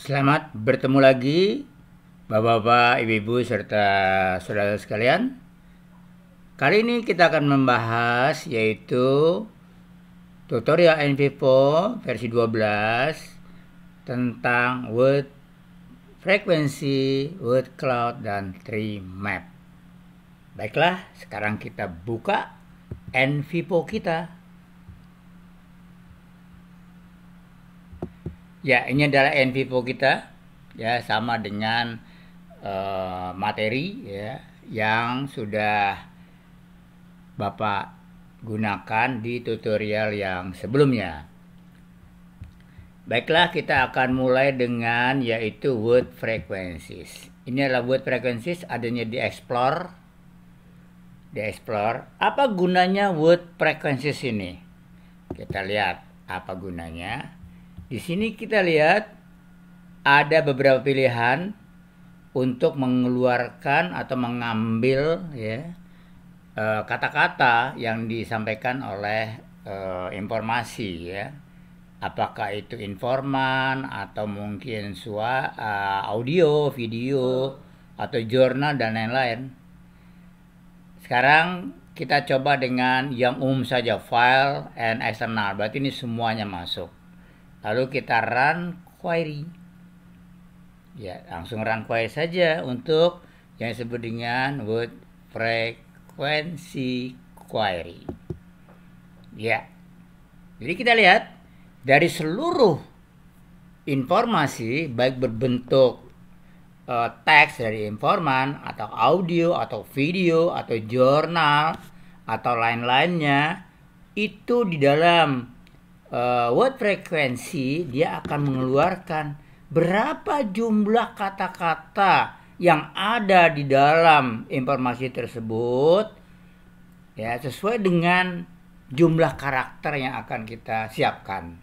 Selamat bertemu lagi, Bapak-bapak, Ibu-ibu, serta saudara sekalian. Kali ini kita akan membahas yaitu tutorial NVivo versi 12 tentang word frequency, word cloud, dan tree map. Baiklah, sekarang kita buka NVivo kita. Ya, ini adalah NVivo kita, ya, sama dengan materi ya yang sudah Bapak gunakan di tutorial yang sebelumnya. Baiklah, kita akan mulai dengan yaitu word frequencies. Ini adalah word frequencies, adanya di Explore. Di Explore, apa gunanya word frequencies ini? Kita lihat apa gunanya. Di sini kita lihat ada beberapa pilihan untuk mengeluarkan atau mengambil ya kata-kata yang disampaikan oleh informasi ya. Apakah itu informan atau mungkin audio, video atau jurnal dan lain-lain. Sekarang kita coba dengan yang umum saja, file and external. Berarti ini semuanya masuk. Lalu kita run query. Ya, langsung run query saja untuk yang disebut dengan word frequency query. Ya. Jadi kita lihat dari seluruh informasi baik berbentuk teks dari informan atau audio atau video atau jurnal atau lain-lainnya, itu di dalam word frequency dia akan mengeluarkan berapa jumlah kata-kata yang ada di dalam informasi tersebut ya, sesuai dengan jumlah karakter yang akan kita siapkan.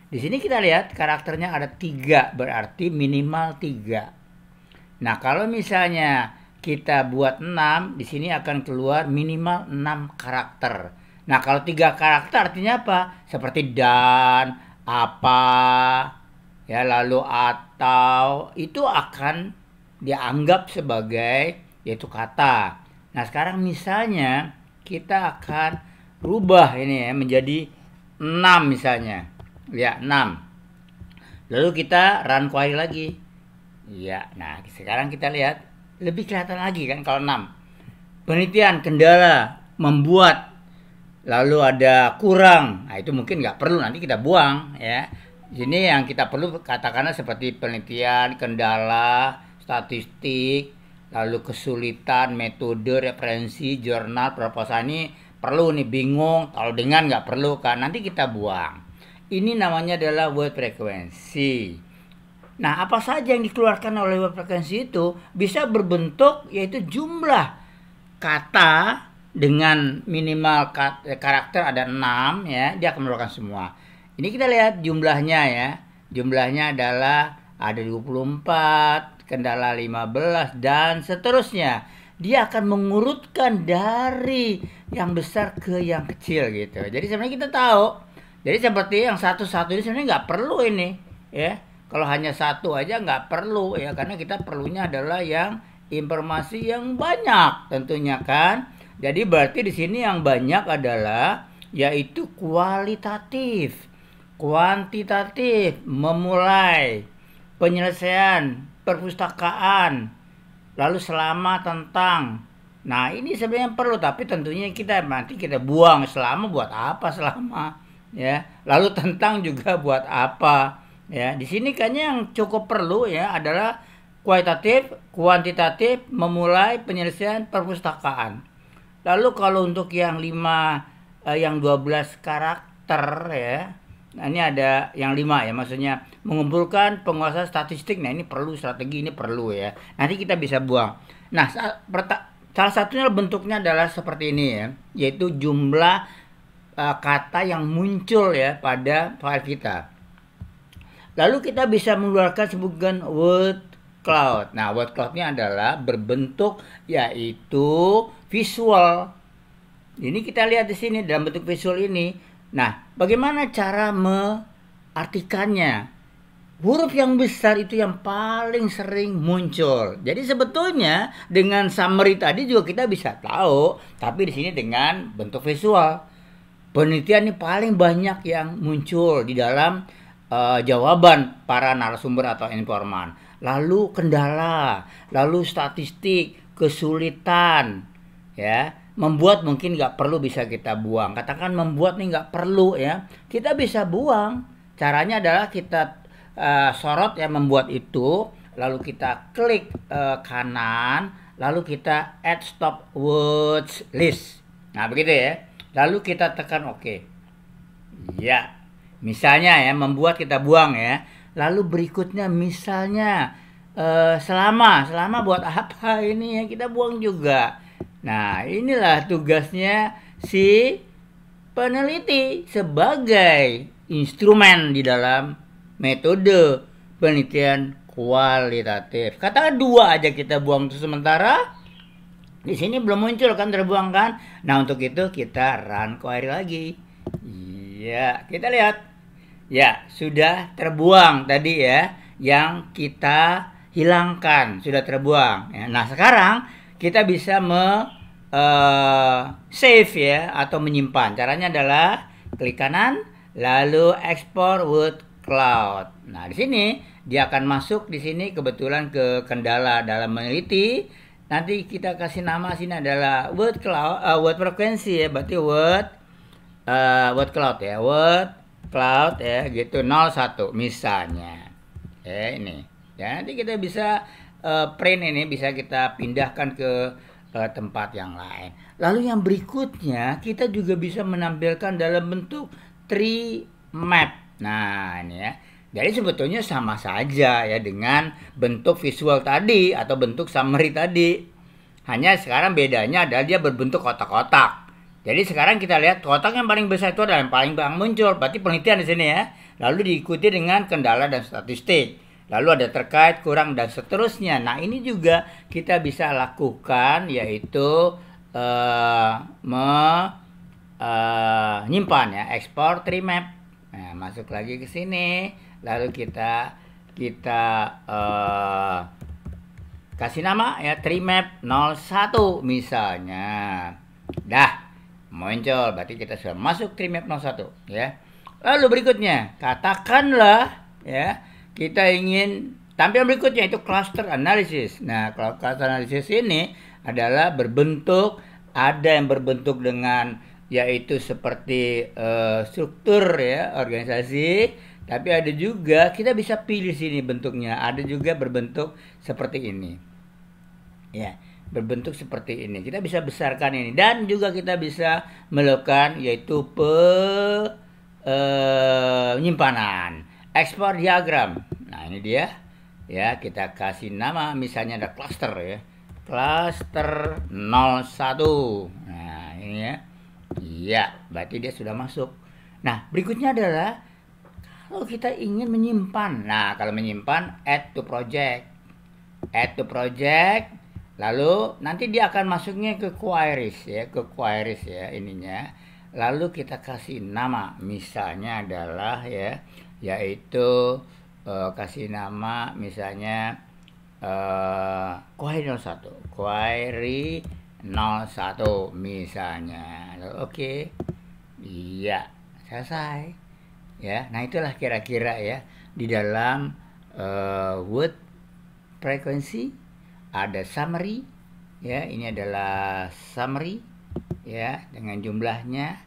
Di sini kita lihat karakternya ada 3, berarti minimal 3. Nah, kalau misalnya kita buat 6, di sini akan keluar minimal 6 karakter. Nah, kalau 3 karakter artinya apa? Seperti dan, apa, ya, lalu atau, itu akan dianggap sebagai yaitu kata. Nah, sekarang misalnya kita akan rubah ini ya menjadi 6 misalnya. Ya, 6. Lalu kita run query lagi. Ya, nah sekarang kita lihat lebih kelihatan lagi kan kalau 6. Penelitian, kendala, membuat, lalu ada kurang, nah itu mungkin nggak perlu, nanti kita buang ya. Ini yang kita perlu katakanlah seperti penelitian, kendala, statistik, lalu kesulitan, metode, referensi, jurnal, proposal. Ini perlu nih, bingung, kalau dengan nggak perlu kan, nanti kita buang. Ini namanya adalah word frequency. Nah, apa saja yang dikeluarkan oleh word frequency itu bisa berbentuk yaitu jumlah kata dengan minimal karakter ada 6 ya, dia akan mengeluarkan semua. Ini kita lihat jumlahnya ya. Jumlahnya adalah ada 24, kendala 15 dan seterusnya. Dia akan mengurutkan dari yang besar ke yang kecil gitu. Jadi sebenarnya kita tahu. Jadi seperti yang satu-satu ini sebenarnya nggak perlu ini ya. Kalau hanya satu aja nggak perlu ya, karena kita perlunya adalah yang informasi yang banyak tentunya kan. Jadi berarti di sini yang banyak adalah yaitu kualitatif, kuantitatif, memulai, penyelesaian, perpustakaan, lalu selama, tentang. Nah, ini sebenarnya perlu, tapi tentunya nanti kita buang. Selama buat apa selama? Ya, lalu tentang juga buat apa? Ya, di sini kayaknya yang cukup perlu ya adalah kualitatif, kuantitatif, memulai, penyelesaian, perpustakaan. Lalu kalau untuk yang 12 karakter ya, nah ini ada yang 5 ya, maksudnya mengumpulkan penguasaan statistik. Nah, ini perlu strategi, ini perlu ya. Nanti kita bisa buang. Nah, salah satunya bentuknya adalah seperti ini ya, yaitu jumlah kata yang muncul ya pada file kita. Lalu kita bisa mengeluarkan sebutan word cloud. Nah, word cloud-nya adalah berbentuk yaitu visual. Ini kita lihat di sini dalam bentuk visual ini. Nah, bagaimana cara mengartikannya? huruf yang besar itu yang paling sering muncul. Jadi sebetulnya dengan summary tadi juga kita bisa tahu, tapi di sini dengan bentuk visual. Penelitian ini paling banyak yang muncul di dalam jawaban para narasumber atau informan. Lalu kendala, lalu statistik, kesulitan, ya. Membuat mungkin nggak perlu bisa kita buang. Katakan membuat nih nggak perlu ya, kita bisa buang. Caranya adalah kita sorot ya membuat itu, lalu kita klik kanan, lalu kita add stop words list. Nah begitu ya. Lalu kita tekan OK. Ya, misalnya ya membuat kita buang ya. Lalu berikutnya misalnya selama buat apa ini ya, kita buang juga. Nah inilah tugasnya si peneliti sebagai instrumen di dalam metode penelitian kualitatif. Katakan 2 aja kita buang sementara. Di sini belum muncul kan, terbuang kan. Nah untuk itu kita run query lagi. Iya, kita lihat. Ya, sudah terbuang tadi ya. Yang kita hilangkan sudah terbuang. Ya, nah sekarang kita bisa save ya atau menyimpan. Caranya adalah klik kanan, lalu export word cloud. Nah di sini dia akan masuk di sini kebetulan ke kendala dalam meneliti. Nanti kita kasih nama sini adalah word cloud, word frekuensi ya, berarti word cloud ya, word cloud ya, gitu 01 misalnya. Ini. Ya, nanti kita bisa print ini, bisa kita pindahkan ke tempat yang lain. Lalu yang berikutnya kita juga bisa menampilkan dalam bentuk tree map. Nah, ini ya. Jadi sebetulnya sama saja ya dengan bentuk visual tadi atau bentuk summary tadi. Hanya sekarang bedanya adalah dia berbentuk kotak-kotak. Jadi sekarang kita lihat kotak yang paling besar itu adalah yang paling muncul. Berarti penelitian di sini ya. Lalu diikuti dengan kendala dan statistik. Lalu ada terkait, kurang, dan seterusnya. Nah ini juga kita bisa lakukan yaitu menyimpan ya, export tree map. Nah, masuk lagi ke sini. Lalu kita kasih nama ya tree map 01 misalnya. Dah muncul, berarti kita sudah masuk tree map 01 ya. Lalu berikutnya katakanlah ya kita ingin tampil berikutnya itu cluster analysis. Nah, cluster analysis ini adalah berbentuk, ada yang berbentuk dengan yaitu seperti struktur ya organisasi, tapi ada juga kita bisa pilih sini bentuknya, ada juga berbentuk seperti ini ya, berbentuk seperti ini. Kita bisa besarkan ini dan juga kita bisa melakukan yaitu penyimpanan, ekspor diagram. Nah ini dia ya, kita kasih nama misalnya ada cluster ya, cluster 01. Nah ini ya. Iya, berarti dia sudah masuk. Nah, berikutnya adalah kalau kita ingin menyimpan. Nah, kalau menyimpan add to project. Add to project. Lalu nanti dia akan masuknya ke queries ya, ininya. Lalu kita kasih nama, misalnya adalah ya, yaitu kasih nama misalnya query 01. Query 01 misalnya. Oke. Iya, selesai. Ya, nah itulah kira-kira ya di dalam word frequency ada summary ya, ini adalah summary ya dengan jumlahnya,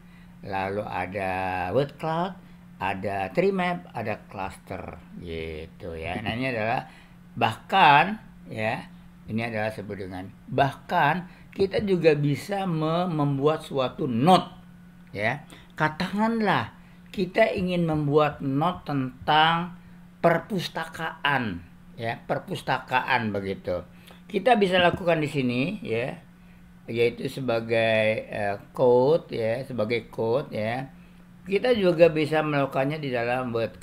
lalu ada word cloud, ada tree map, ada cluster gitu ya. Nah ini adalah bahkan ya, ini adalah sebut dengan bahkan kita juga bisa membuat suatu note ya. Katakanlah kita ingin membuat note tentang perpustakaan ya, perpustakaan begitu. Kita bisa lakukan di sini ya, yaitu sebagai code ya, sebagai code ya. Kita juga bisa melakukannya di dalam word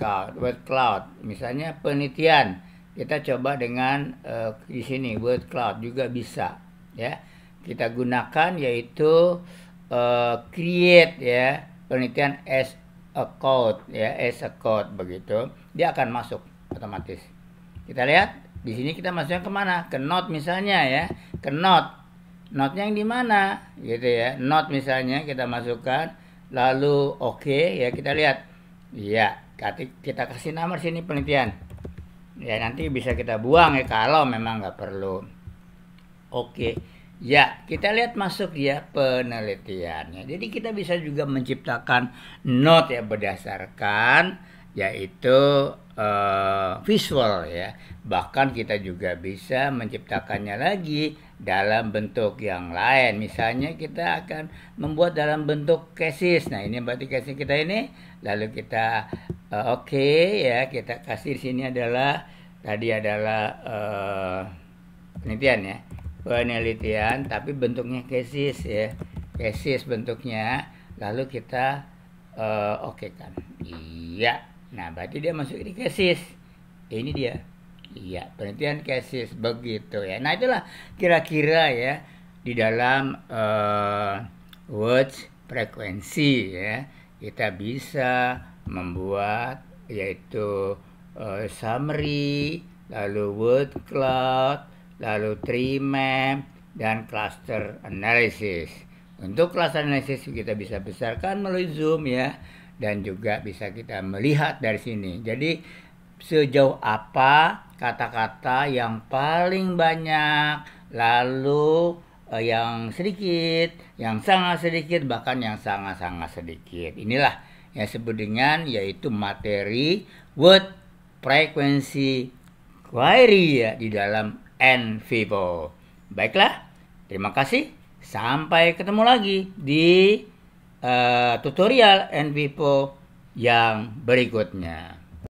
cloud. Misalnya penelitian, kita coba dengan di sini word cloud juga bisa ya. Kita gunakan yaitu create ya, penelitian as a code ya, as a code begitu. Dia akan masuk otomatis. Kita lihat di sini kita masuknya kemana? Ke note misalnya ya, ke note. Note-nya yang di mana? Gitu ya. Note misalnya kita masukkan, lalu oke ya, kita lihat. Ya, kita kasih nama sini penelitian. Ya, nanti bisa kita buang ya kalau memang nggak perlu. Oke. Ya, kita lihat masuk ya penelitiannya. Jadi kita bisa juga menciptakan note ya berdasarkan yaitu visual ya. Bahkan kita juga bisa menciptakannya lagi dalam bentuk yang lain. Misalnya kita akan membuat dalam bentuk cases. Nah, ini berarti case kita ini. Lalu kita oke ya, kita kasih di sini adalah tadi adalah penelitian ya. Penelitian tapi bentuknya cases ya. Cases bentuknya. Lalu kita oke kan. Iya. Nah, berarti dia masuk di cases. Ini dia. Iya, penelitian cases begitu ya. Nah, itulah kira-kira ya di dalam words frekuensi ya. Kita bisa membuat yaitu summary, lalu word cloud, lalu tree map dan cluster analysis. Untuk cluster analysis kita bisa besarkan melalui zoom ya. Dan juga bisa kita melihat dari sini. Jadi sejauh apa kata-kata yang paling banyak, lalu yang sedikit, yang sangat sedikit, bahkan yang sangat-sangat sedikit. Inilah yang disebut dengan yaitu materi word frequency query ya di dalam NVivo. Baiklah, terima kasih. Sampai ketemu lagi di tutorial NVivo yang berikutnya.